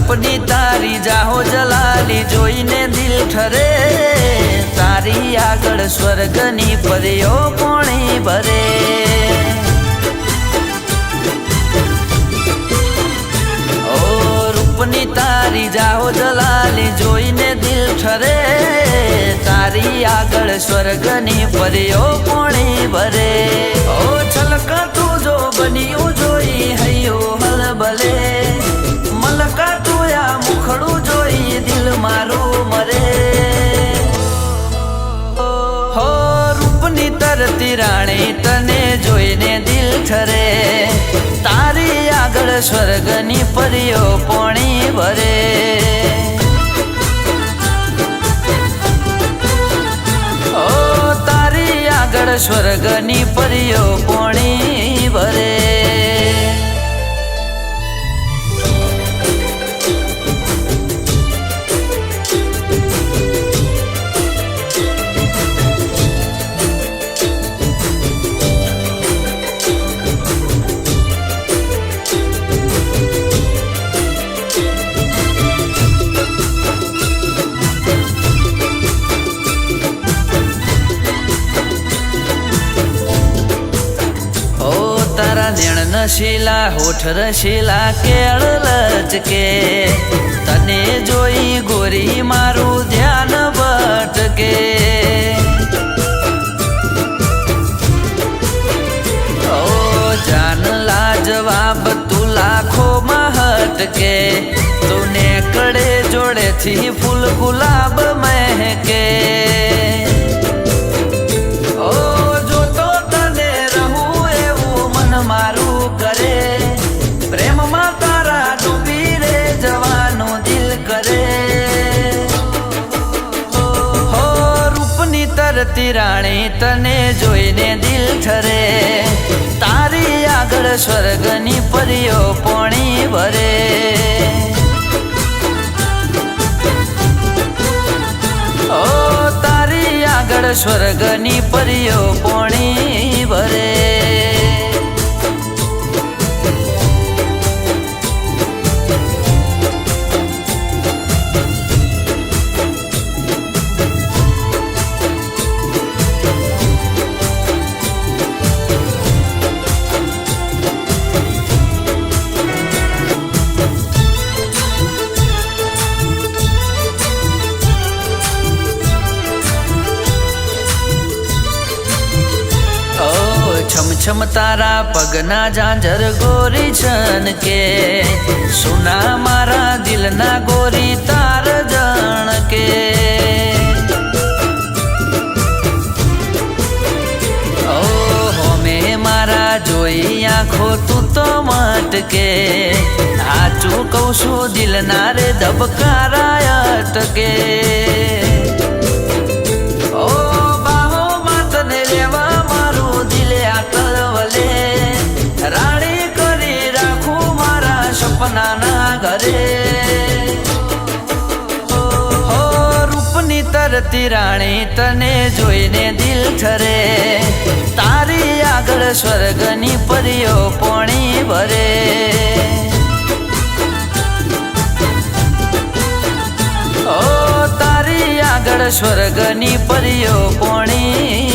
रूपनी तारी जाहो जलाली जोईने दिल ठरे तारी आगळ स्वर्गनी परियो पोणी भरे ओ रूपनी तारी जाहो जलाली जोईने दिल ठरे तारी आगळ स्वर्गनी परियो पोणी भरे ओ छलका तू जो बनियो जोई हयो हलबले मलका तोया मुखड़ू जोई दिल मारो मरे हो रूपनी तरती राणी तने जोईने दिल ठरे तारी आगळ स्वर्गनी परियो पोणी भरे ओ तारी आगळ स्वर्गनी परियो पोणी भरे नेण नशीला होठ रशीला केळ लचके तने जोई गोरी मारू ध्यान भटके ओ जान लाजवाब तू लाखो में हटके तूने कड़े जोड़े थी फूल गुलाब महके मारू करे प्रेम में तारा डूबी रे जवानो दिल करे हो रूपनी तरती राणी तने जोईने दिल ठरे तारी आगळ स्वर्गनी परियो पोणी भरे ओ तारी आगळ स्वर्गनी परियो पोणी भरे छम छम तारा पगना झांझर गोरी छन के सुना मारा दिल ना गोरी तार जन के ओ होमे मारा जोई आँखो तू तो मटके हाचू कौशु दिल ना रे धबकारा अटके ओ बाहो मातने लेवा राणी करी राखू मारा सपना ना घरे हो रूपनी तरती राणी तने जोईने दिल ठरे तारी आगळ स्वर्गनी परियो पोणी भरे ओ तारी आगळ स्वर्गनी परियो पोणी